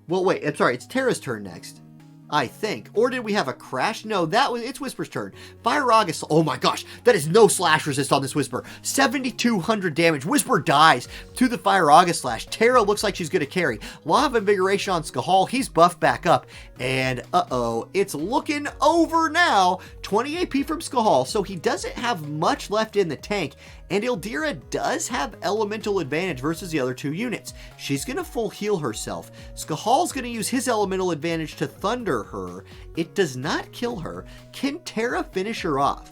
Well, wait. I'm sorry. It's Terra's turn next, I think. Or did we have a crash? No, it's Whisper's turn. Fire August. Oh my gosh, that is no slash resist on this Whisper. 7,200 damage. Whisper dies to the Fire August slash. Terra looks like she's going to carry. Law of Invigoration on Skahal. He's buffed back up. And it's looking over now. 20 AP from Skahal, so he doesn't have much left in the tank. And Ildira does have elemental advantage versus the other 2 units. She's going to full heal herself. Skahal's going to use his elemental advantage to thunder her. It does not kill her. Can Terra finish her off?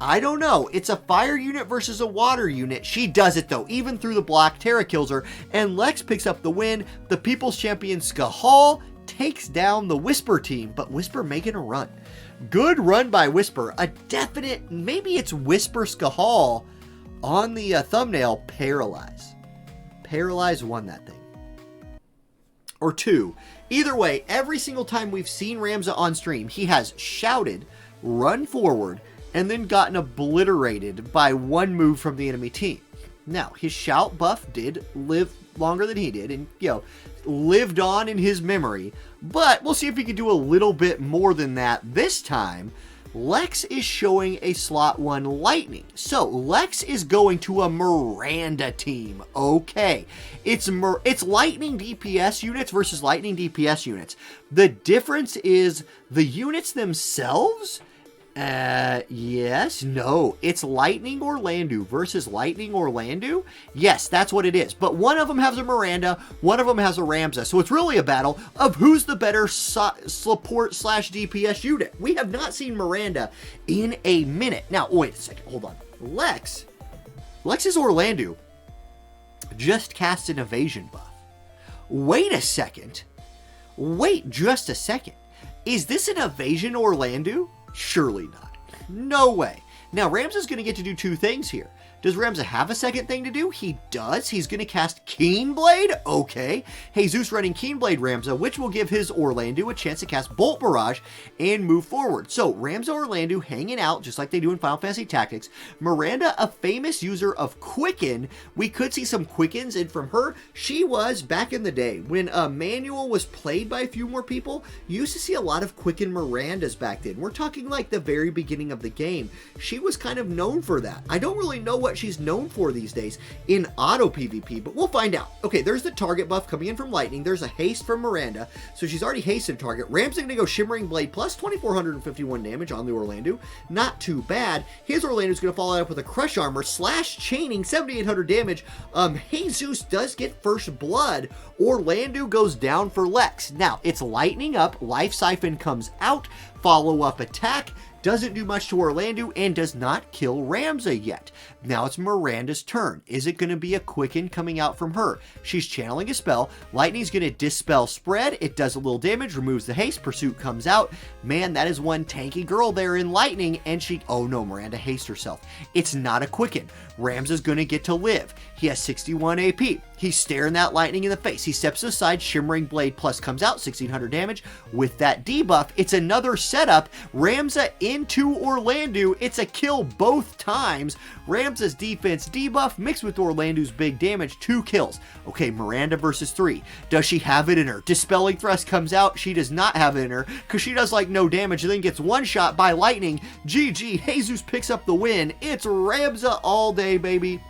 I don't know. It's a fire unit versus a water unit. She does it though. Even through the block, Terra kills her. And Lex picks up the win. The People's Champion Skahal takes down the Whisper team. But Whisper making a run. Good run by Whisper. A definite, maybe it's Whisper Skahal. On the thumbnail, Paralyze. Paralyze won that thing. Or 2. Either way, every single time we've seen Ramza on stream, he has shouted, run forward, and then gotten obliterated by 1 move from the enemy team. Now, his shout buff did live longer than he did, and, lived on in his memory. But we'll see if he can do a little bit more than that this time. Lex is showing a slot 1 lightning. So Lex is going to a Miranda team. Okay. It's lightning DPS units versus lightning DPS units. The difference is the units themselves. Yes, no. It's Lightning Orlandu versus Lightning Orlandu. Yes, that's what it is. But one of them has a Miranda, one of them has a Ramza. So it's really a battle of who's the better support slash DPS unit. We have not seen Miranda in a minute. Now, wait a second. Hold on. Lex's Orlandu just cast an evasion buff. Wait a second. Wait just a second. Is this an evasion Orlandu? Surely not. No way. Now, Ramza's going to get to do 2 things here. Does Ramza have a second thing to do? He does. He's going to cast Keenblade. Okay. Jesus running Keenblade Ramza, which will give his Orlandu a chance to cast Bolt Barrage and move forward. So, Ramza Orlandu hanging out, just like they do in Final Fantasy Tactics. Miranda, a famous user of Quicken. We could see some Quickens, and from her, she was, back in the day, when Manual was played by a few more people, you used to see a lot of Quicken Mirandas back then. We're talking like the very beginning of the game. She was kind of known for that. I don't really know what what she's known for these days in auto PvP, but we'll find out. Okay, there's the target buff coming in from Lightning. There's a haste from Miranda, so she's already hasted target. Ram's gonna go Shimmering Blade plus 2,451 damage on the Orlando. Not too bad. His Orlando's gonna follow it up with a Crush Armor slash Chaining, 7,800 damage. Jesus does get first blood. Orlando goes down for Lex. Now, it's Lightning up, Life Siphon comes out, follow-up attack, doesn't do much to Orlando, and does not kill Ramza yet. Now it's Miranda's turn. Is it going to be a Quicken coming out from her? She's channeling a spell. Lightning's going to Dispel Spread. It does a little damage, removes the haste. Pursuit comes out. Man, that is one tanky girl there in Lightning, and she... Oh no, Miranda haste herself. It's not a Quicken. Ramza's going to get to live. He has 61 AP. He's staring that Lightning in the face. He steps aside, Shimmering Blade plus comes out, 1,600 damage. With that debuff, it's another setup. Ramza into Orlando. It's a kill both times. Ramza's defense debuff mixed with Orlando's big damage, 2 kills. Okay, Miranda versus 3. Does she have it in her? Dispelling Thrust comes out. She does not have it in her because she does like no damage and then gets one shot by Lightning. GG, Jesus picks up the win. It's Ramza all day, baby.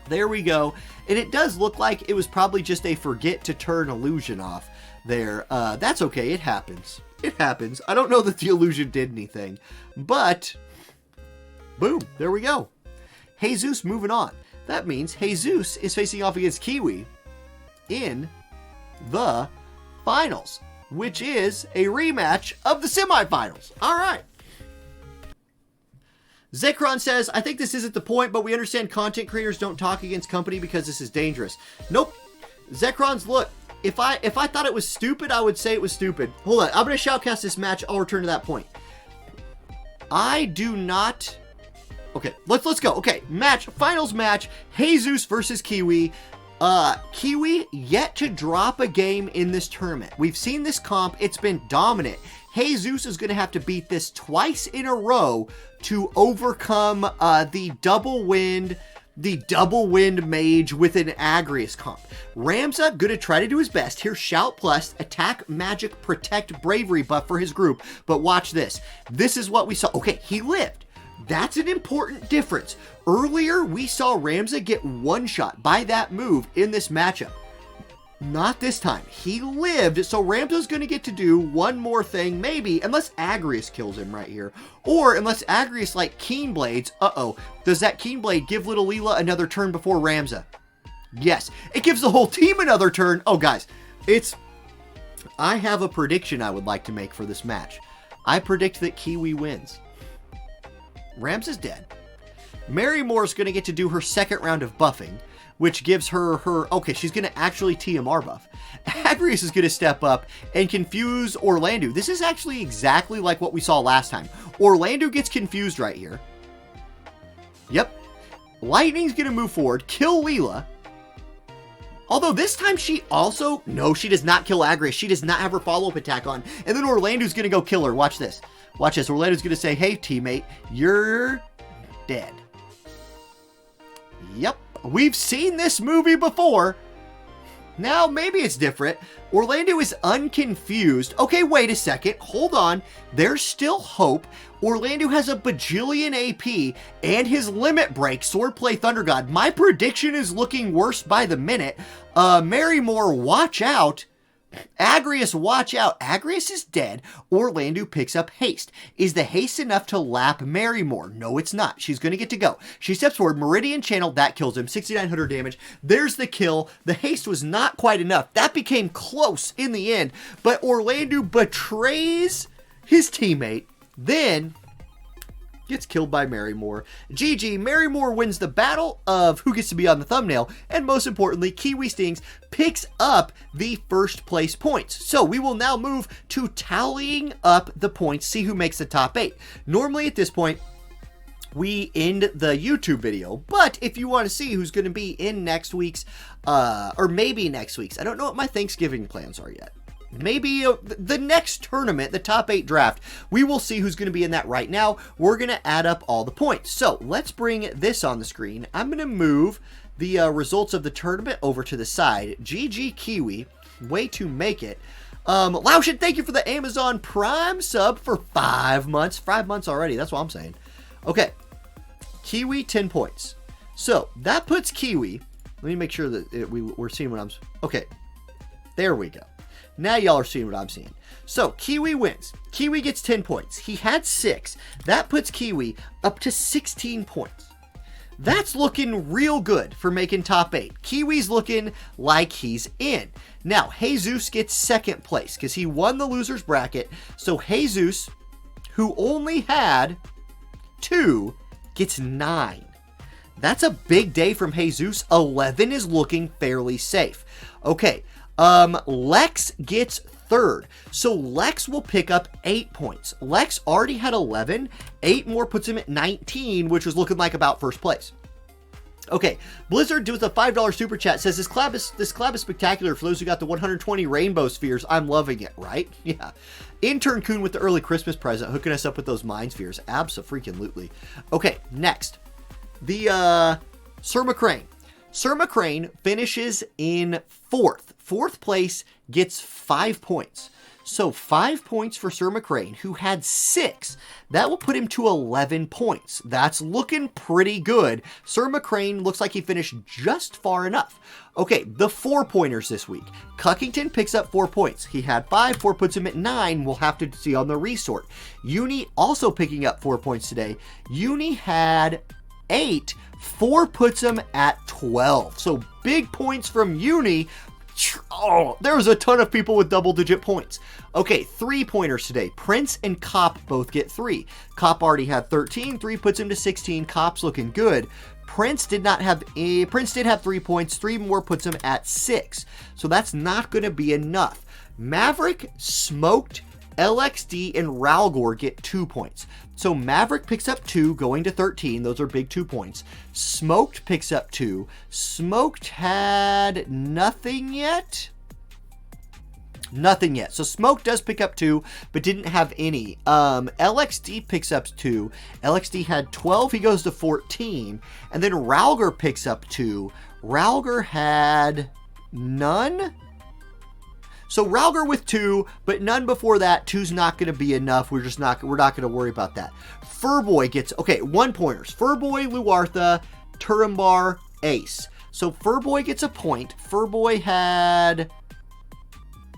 There we go. And it does look like it was probably just a forget to turn illusion off there. That's okay. It happens. It happens. I don't know that the illusion did anything, but boom, there we go. Jesus moving on. That means Jesus is facing off against Kiwi in the finals, which is a rematch of the semifinals. All right. Zekron says, I think this isn't the point, but we understand content creators don't talk against company because this is dangerous. Nope. Zekron's, look, if I thought it was stupid, I would say it was stupid. Hold on. I'm going to shoutcast this match. I'll return to that point. I do not... Okay, let's go. Okay, finals match, Jesus versus Kiwi. Kiwi yet to drop a game in this tournament. We've seen this comp. It's been dominant. Jesus is going to have to beat this twice in a row to overcome the double wind mage with an Agrius comp. Ramza going to try to do his best. Here's Shout Plus, Attack, Magic, Protect, Bravery buff for his group. But watch this. This is what we saw. Okay, he lived. That's an important difference. Earlier, we saw Ramza get one shot by that move in this matchup. Not this time. He lived, so Ramza's going to get to do one more thing, maybe, unless Agrius kills him right here. Or unless Agrius, like, Keen Blades. Does that Keen Blade give little Leela another turn before Ramza? Yes. It gives the whole team another turn. Oh, guys, I have a prediction I would like to make for this match. I predict that Kiwi wins. Ramza's dead. Mary Moore's going to get to do her second round of buffing, which gives her okay, she's going to actually TMR buff. Agrius is going to step up and confuse Orlando. This is actually exactly like what we saw last time. Orlando gets confused right here. Yep. Lightning's going to move forward, kill Leela. Although this time she also... No, she does not kill Agrius. She does not have her follow-up attack on. And then Orlando's going to go kill her. Watch this. Watch this. Orlando's going to say, hey, teammate, you're dead. Yep. We've seen this movie before. Now, maybe it's different. Orlando is unconfused. Okay, wait a second. Hold on. There's still hope. Orlando has a bajillion AP and his limit break, Swordplay Thunder God. My prediction is looking worse by the minute. Mary Moore, watch out. Agrius, watch out. Agrius is dead. Orlando picks up haste. Is the haste enough to lap Marymore? No, it's not. She's going to get to go. She steps forward. Meridian Channel. That kills him. 6,900 damage. There's the kill. The haste was not quite enough. That became close in the end. But Orlando betrays his teammate. Then gets killed by Marymore. GG, Marymore wins the battle of who gets to be on the thumbnail, and most importantly, Kiwi Stings picks up the first place points. So we will now move to tallying up the points, see who makes the top 8. Normally at this point, we end the YouTube video, but if you want to see who's going to be in next week's, or maybe next week's, I don't know what my Thanksgiving plans are yet. Maybe the next tournament, the top 8 draft, we will see who's going to be in that right now. We're going to add up all the points. So let's bring this on the screen. I'm going to move the results of the tournament over to the side. GG Kiwi, way to make it. Laushin, thank you for the Amazon Prime sub for 5 months. 5 months already, that's what I'm saying. Okay. Kiwi, 10 points. So that puts Kiwi. Let me make sure that we're seeing what I'm... Okay. There we go. Now y'all are seeing what I'm seeing. So Kiwi wins. Kiwi gets 10 points. He had 6. That puts Kiwi up to 16 points. That's looking real good for making top 8. Kiwi's looking like he's in. Now, Jesus gets second place because he won the loser's bracket. So Jesus, who only had 2, gets 9. That's a big day from Jesus. 11 is looking fairly safe. Okay, Lex gets third. So Lex will pick up 8 points. Lex already had 11. 8 more puts him at 19, which was looking like about first place. Okay, Blizzard with a $5 super chat says, this collab is spectacular for those who got the 120 rainbow spheres. I'm loving it, right? Yeah. Intern Coon with the early Christmas present, hooking us up with those mind spheres. Abso-freaking-lutely. Okay, next. The, Sir McCrane. Sir McCrane finishes in 4th. 4th place gets 5 points. So 5 points for Sir McCrane, who had 6. That will put him to 11 points. That's looking pretty good. Sir McCrane looks like he finished just far enough. Okay, the 4-pointers this week. Cuckington picks up 4 points. He had 5. 4 puts him at 9. We'll have to see on the resort. Uni also picking up 4 points today. Uni had 8. 4 puts him at 12. So big points from Uni. Oh, there's a ton of people with double-digit points. Okay, 3-pointers today. Prince and Cop both get 3. Cop already had 13. 3 puts him to 16. Cop's looking good. Prince did have 3 points. 3 more puts him at 6. So that's not going to be enough. Maverick, Smoked, LXD, and Ralgor get 2 points. So Maverick picks up 2, going to 13. Those are big 2 points. Smoked picks up 2. Smoked had nothing yet. Nothing yet. So Smoke does pick up 2, but didn't have any. LXD picks up 2. LXD had 12. He goes to 14. And then Ralgor picks up 2. Ralgor had none. So Ralgor with 2, but none before that. 2's not going to be enough. We're not going to worry about that. Furboy gets, okay, 1-pointers. Furboy, Luartha, Turambar, Ace. So Furboy gets a point. Furboy had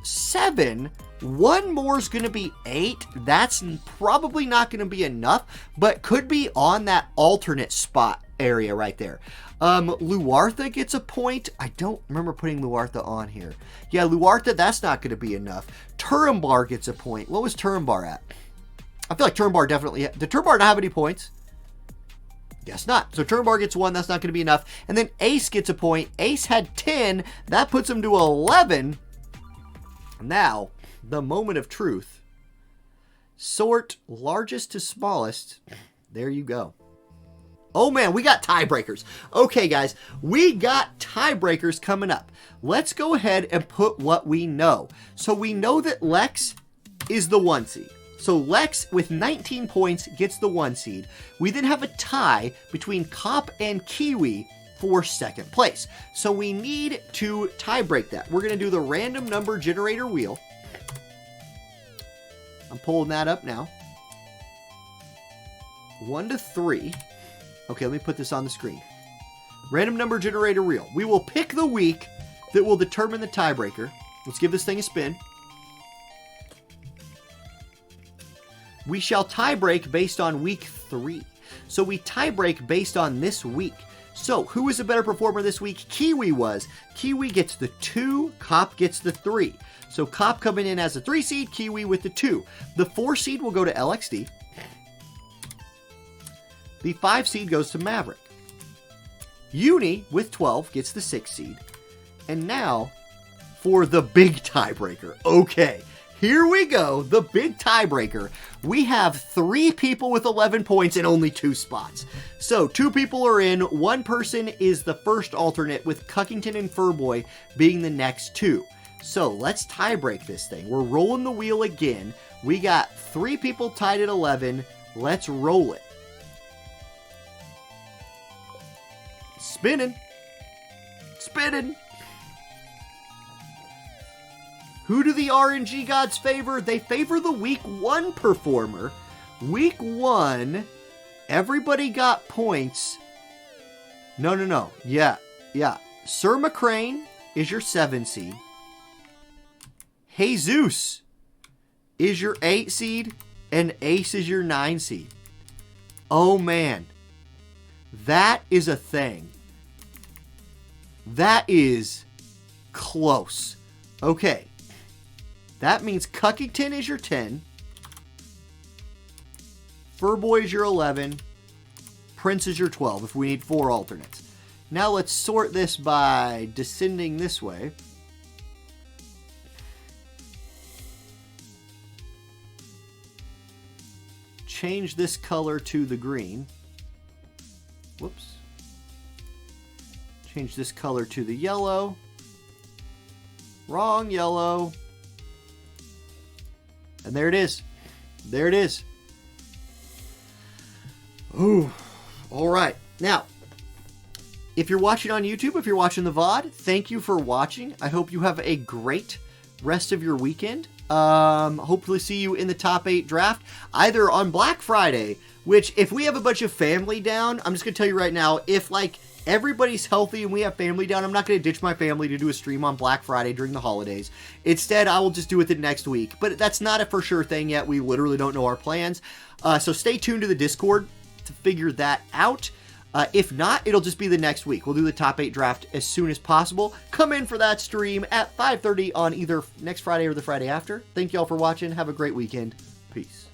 7. 1 more is going to be 8. That's probably not going to be enough, but could be on that alternate spot area right there. Luartha gets a point. I don't remember putting Luartha on here. Yeah, Luartha, that's not going to be enough. Turambar gets a point. What was Turambar at? I feel like Turambar definitely... Did Turambar not have any points? Guess not. So Turambar gets 1. That's not going to be enough. And then Ace gets a point. Ace had 10. That puts him to 11. Now, the moment of truth. Sort largest to smallest. There you go. Oh man, we got tiebreakers. Okay, guys, we got tiebreakers coming up. Let's go ahead and put what we know. So we know that Lex is the 1 seed. So Lex, with 19 points, gets the 1 seed. We then have a tie between Cop and Kiwi for 2nd place. So we need to tie break that. We're going to do the random number generator wheel. I'm pulling that up now. 1 to 3. Okay, let me put this on the screen. Random number generator wheel. We will pick the week that will determine the tiebreaker. Let's give this thing a spin. We shall tie break based on week 3. So we tie break based on this week. So who was a better performer this week? Kiwi was. Kiwi gets the 2, Cop gets the 3. So Cop coming in as a 3 seed, Kiwi with the 2. The 4 seed will go to LXD. The 5 seed goes to Maverick. Uni, with 12, gets the 6 seed. And now, for the big tiebreaker. Okay, here we go, the big tiebreaker. We have 3 people with 11 points and only 2 spots. So, 2 people are in. 1 person is the first alternate, with Cuckington and Furboy being the next 2. So, let's tiebreak this thing. We're rolling the wheel again. We got 3 people tied at 11. Let's roll it. Spinning. Spinning. Who do the RNG gods favor? They favor the week 1 performer. Week 1 everybody got points. No. Yeah. Sir McCrane is your 7 seed. Jesus is your 8 seed. And Ace is your 9 seed. Oh, man. That is a thing. That is close. Okay. That means Cuckington is your 10. Furboy is your 11. Prince is your 12 if we need 4 alternates. Now let's sort this by descending this way. Change this color to the green. Whoops. Change this color to the yellow. Wrong yellow. And there it is. There it is. Ooh. All right. Now, if you're watching on YouTube, if you're watching the VOD, thank you for watching. I hope you have a great rest of your weekend. Hopefully see you in the top 8 draft, either on Black Friday, which if we have a bunch of family down, I'm just going to tell you right now, if like everybody's healthy and we have family down, I'm not going to ditch my family to do a stream on Black Friday during the holidays. Instead, I will just do it the next week. But that's not a for sure thing yet. We literally don't know our plans. So stay tuned to the Discord to figure that out. If not, it'll just be the next week. We'll do the top 8 draft as soon as possible. Come in for that stream at 5:30 on either next Friday or the Friday after. Thank you all for watching. Have a great weekend. Peace.